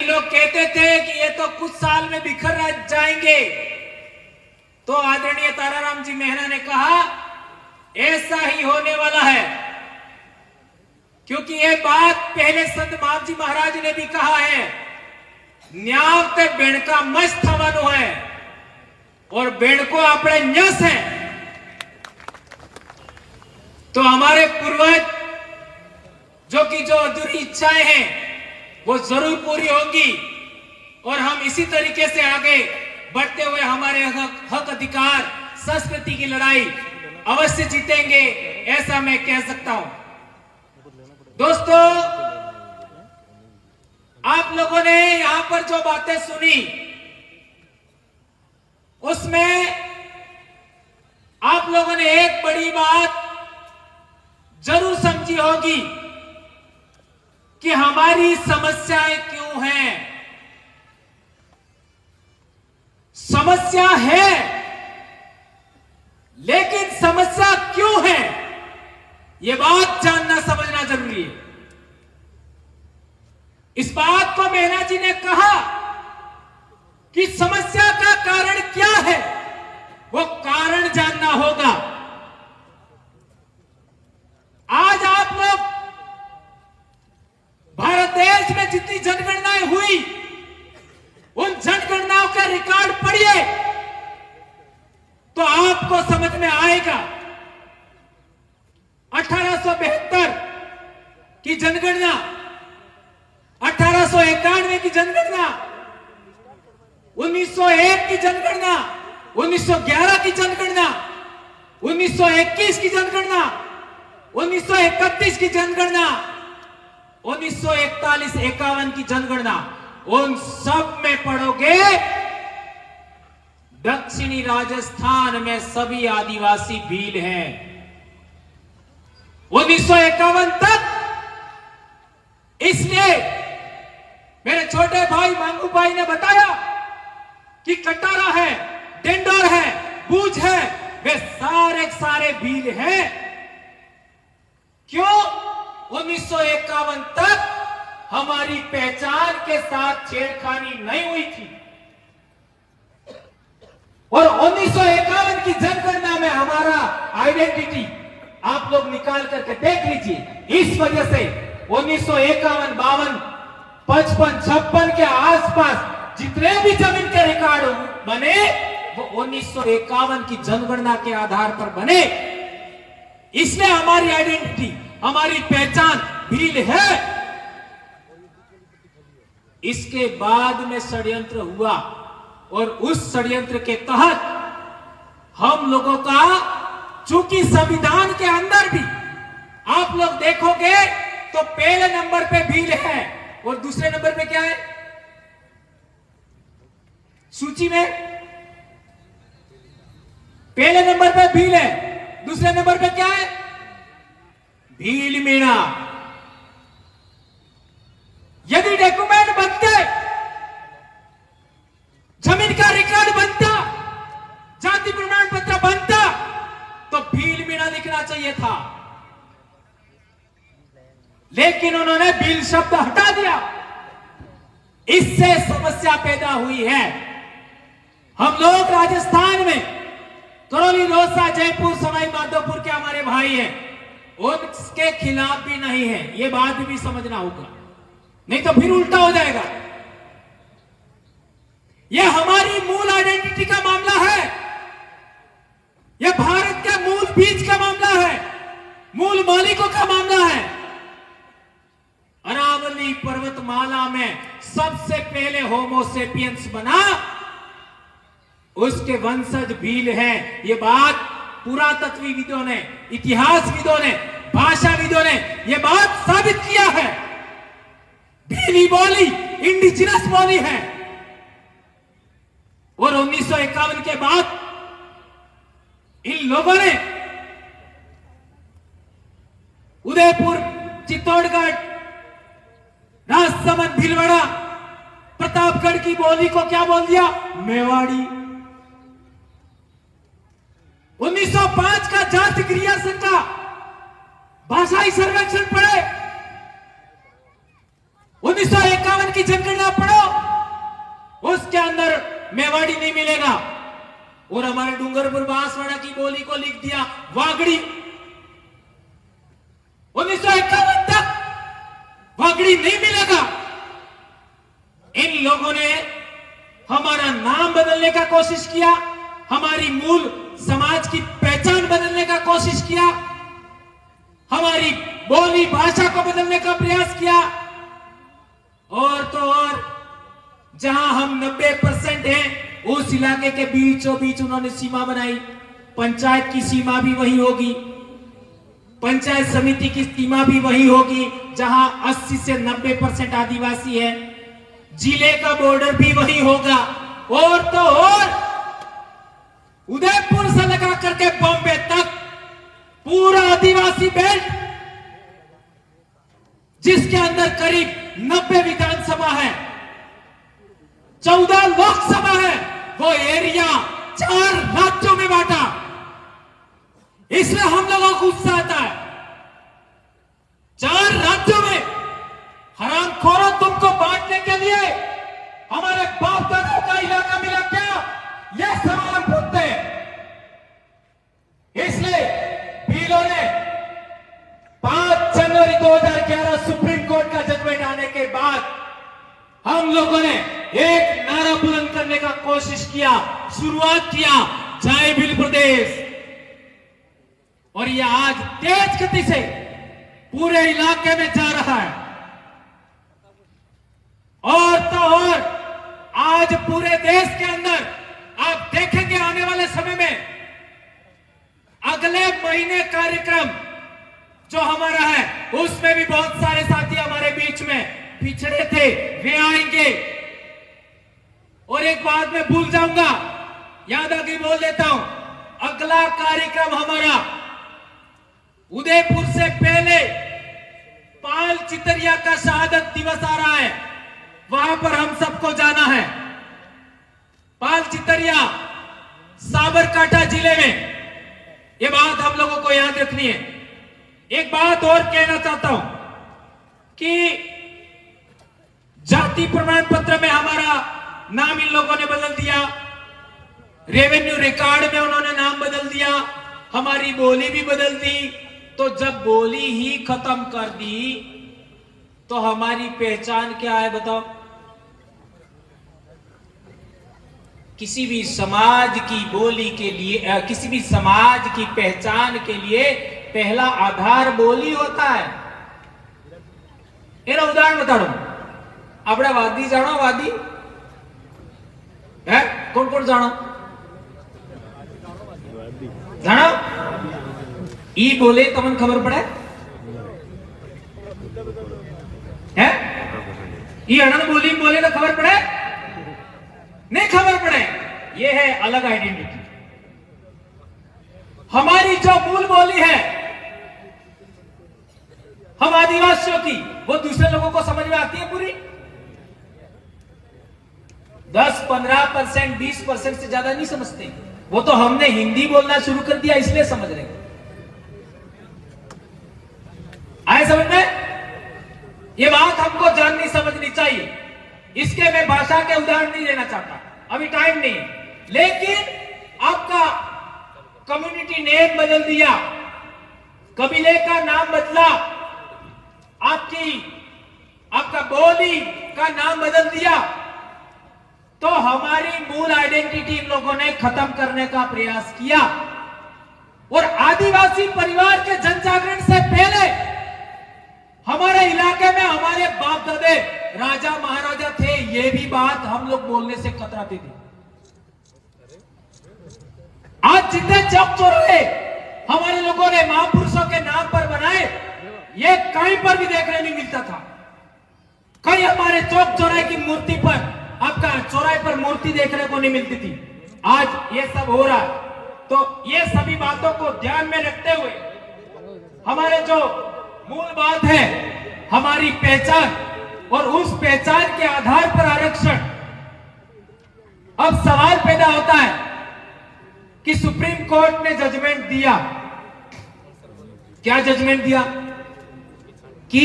लोग कहते थे कि ये तो कुछ साल में बिखर जाएंगे, तो आदरणीय ताराराम जी मेहरा ने कहा ऐसा ही होने वाला है, क्योंकि ये बात पहले संत मावजी महाराज ने भी कहा है, न्याव ते बेणका मस्त थवानो है और बेणको अपने न्यस है। तो हमारे पूर्वज जो अधूरी इच्छाएं हैं वो जरूर पूरी होंगी और हम इसी तरीके से आगे बढ़ते हुए हमारे हक अधिकार संस्कृति की लड़ाई अवश्य जीतेंगे, ऐसा मैं कह सकता हूं। दोस्तों, आप लोगों ने यहां पर जो बातें सुनी उसमें आप लोगों ने एक बड़ी बात जरूर समझी होगी कि हमारी समस्याएं क्यों हैं। समस्या है, लेकिन समस्या क्यों है यह बात जानना समझना जरूरी है। इस बात को मेहना जी ने कहा कि समस्या का कारण क्या है, वो कारण जानना होगा। आज आप लोग भारत देश में जितनी जनगणनाएं हुई उन जनगणनाओं का रिकॉर्ड पढ़िए तो आपको समझ में आएगा। 1872 की जनगणना, 1891 की जनगणना, 1901 की जनगणना, 1911 की जनगणना, 1921 की जनगणना, 1931 की जनगणना, 1941-51 की जनगणना, उन सब में पढ़ोगे दक्षिणी राजस्थान में सभी आदिवासी भील हैं। 1951 तक इसलिए मेरे छोटे भाई मांगू भाई ने बताया कि कटारा है, डेंडोर है, बूझ है, वे सारे भील हैं। क्यों? 1951 तक हमारी पहचान के साथ छेड़खानी नहीं हुई थी और 1951 की जनगणना में हमारा आइडेंटिटी आप लोग निकाल करके देख लीजिए। इस वजह से 1951, 52, 55, 56 के आसपास जितने भी जमीन के रिकॉर्ड बने वो 1951 की जनगणना के आधार पर बने। इसलिए हमारी आइडेंटिटी, हमारी पहचान भील है। इसके बाद में षड्यंत्र हुआ और उस षड्यंत्र के तहत हम लोगों का, चूंकि संविधान के अंदर भी आप लोग देखोगे तो पहले नंबर पे भील है और दूसरे नंबर पे क्या है सूची में? पहले नंबर पे भील है, दूसरे नंबर पे क्या है? भील मीणा। यदि डॉक्यूमेंट बनते, जमीन का रिकॉर्ड बनता, जाति प्रमाण पत्र बनता तो भील मीणा लिखना चाहिए था, लेकिन उन्होंने भील शब्द हटा दिया। इससे समस्या पैदा हुई है। हम लोग राजस्थान में करौली, रोहसा, जयपुर, सवाई माधोपुर के हमारे भाई हैं, उसके खिलाफ भी नहीं है, ये बात भी समझना होगा, नहीं तो फिर उल्टा हो जाएगा। यह हमारी मूल आइडेंटिटी का मामला है, यह भारत के मूल बीज का मामला है, मूल मालिकों का मामला है। अरावली पर्वतमाला में सबसे पहले होमोसेपियंस बना, उसके वंशज भील हैं। ये बात पुरातत्वविदों ने, इतिहासविदों ने, भाषाविदों ने यह बात साबित किया है। भीली बोली इंडिजिनस बोली है और 1951 के बाद इन लोगों ने उदयपुर, चित्तौड़गढ़, राजसमंद, भीलवाड़ा, प्रतापगढ़ की बोली को क्या बोल दिया? मेवाड़ी। 1905 का जाति क्रिया संख्या भाषाई सर्वेक्षण पढ़े, 1951 की जनगणना पढ़ो, मेवाड़ी नहीं मिलेगा। और हमारे डूंगरपुर बांसवाड़ा की बोली को लिख दिया वागड़ी। 1951 तक वागड़ी नहीं मिलेगा। इन लोगों ने हमारा नाम बदलने का कोशिश किया, हमारी मूल समाज की पहचान बदलने का कोशिश किया, हमारी बोली भाषा को बदलने का प्रयास किया। और तो और जहां हम 90% हैं, उस इलाके के बीचों बीच उन्होंने सीमा बनाई। पंचायत की सीमा भी वही होगी, पंचायत समिति की सीमा भी वही होगी जहां 80 से 90% आदिवासी है। जिले का बॉर्डर भी वही होगा। और तो और उदयपुर से लगा करके बॉम्बे तक पूरा आदिवासी बेल्ट, जिसके अंदर करीब 90 विधानसभा है, 14 लोकसभा है, वो एरिया 4 राज्यों में बांटा। इसलिए हम लोगों को गुस्सा आता है। 4 राज्यों में हरामखोरों, तुमको बांटने के लिए हमारे बाप दादा का इलाका मिला क्या? यह सवाल हम पूछते हैं। इसलिए पीलो ने 5 जनवरी 2011 सुप्रीम कोर्ट का जजमेंट आने के बाद हम लोगों ने एक नारा बुलंद करने का कोशिश किया, शुरुआत किया, जय भील प्रदेश। और यह आज तेज गति से पूरे इलाके में जा रहा है। और तो और आज पूरे देश के अंदर आप देखेंगे आने वाले समय में, अगले महीने कार्यक्रम जो हमारा है उसमें भी बहुत सारे साथी हमारे बीच में पिछड़े थे, वे आएंगे। और एक बात मैं भूल जाऊंगा, याद आगे बोल देता हूं, अगला कार्यक्रम हमारा उदयपुर से पहले पाल चितरिया का शहादत दिवस आ रहा है, वहां पर हम सबको जाना है। पाल चितरिया साबरकांठा जिले में, यह बात हम लोगों को याद रखनी है। एक बात और कहना चाहता हूं कि जाति प्रमाण पत्र में हमारा नाम इन लोगों ने बदल दिया, रेवेन्यू रिकॉर्ड में उन्होंने नाम बदल दिया, हमारी बोली भी बदल दी। तो जब बोली ही खत्म कर दी तो हमारी पहचान क्या है बताओ? किसी भी समाज की बोली के लिए, किसी भी समाज की पहचान के लिए पहला आधार बोली होता है। एना उदाहरण बता दूं, अपने वादी जानो, वादी है कौन कौन जानो? जानो ई बोले तमन खबर पड़े है? ई अनन बोली बोले तो खबर पड़े? नहीं खबर पड़े। ये है अलग आइडेंटिटी। हमारी जो मूल बोली है हम आदिवासियों की, वो दूसरे लोगों को समझ में आती है पूरी? 10, 15%, 20% से ज्यादा नहीं समझते। वो तो हमने हिंदी बोलना शुरू कर दिया इसलिए समझ रहे। आए समझ में? ये बात हमको जाननी समझनी चाहिए। इसके मैं भाषा के उदाहरण नहीं देना चाहता, अभी टाइम नहीं। लेकिन आपका कम्युनिटी नेम बदल दिया, कबीले का नाम बदला, आपका बोली का नाम बदल दिया, तो हमारी मूल आइडेंटिटी इन लोगों ने खत्म करने का प्रयास किया। और आदिवासी परिवार के जन जागरण से पहले हमारे इलाके में हमारे बाप दादे राजा महाराजा थे, ये भी बात हम लोग बोलने से कतराते थे। आज जितने चौक चौराहे हमारे लोगों ने महापुरुषों के नाम पर बनाए, ये कहीं पर भी देखने नहीं मिलता था। कहीं हमारे चौक चौराहे की मूर्ति पर, आपका चौराहे पर मूर्ति देखने को नहीं मिलती थी। आज ये सब हो रहा है। तो ये सभी बातों को ध्यान में रखते हुए हमारे जो मूल बात है हमारी पहचान, और उस पहचान के आधार पर आरक्षण। अब सवाल पैदा होता है कि सुप्रीम कोर्ट ने जजमेंट दिया, क्या जजमेंट दिया? कि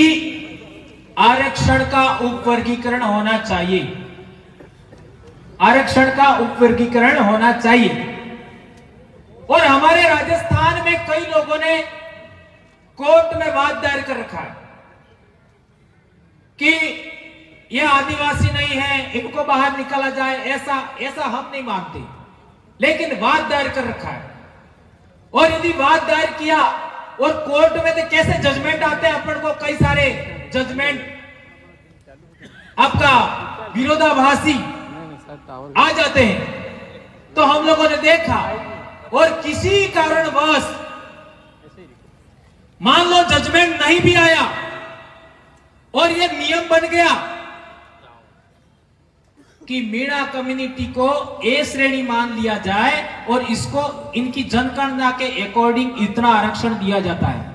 आरक्षण का उपवर्गीकरण होना चाहिए। आरक्षण का उपवर्गीकरण होना चाहिए। और हमारे राजस्थान में कई लोगों ने कोर्ट में वाद दायर कर रखा है कि ये आदिवासी नहीं है, इनको बाहर निकाला जाए, ऐसा हम नहीं मानते, लेकिन वाद दायर कर रखा है। और यदि वाद दायर किया और कोर्ट में तो कैसे जजमेंट आते हैं, अपन को कई सारे जजमेंट आपका विरोधाभासी आ जाते हैं। तो हम लोगों ने देखा, और किसी कारणवश मान लो जजमेंट नहीं भी आया और ये नियम बन गया कि मीणा कम्युनिटी को ए श्रेणी मान लिया जाए और इसको इनकी जनगणना के अकॉर्डिंग इतना आरक्षण दिया जाता है,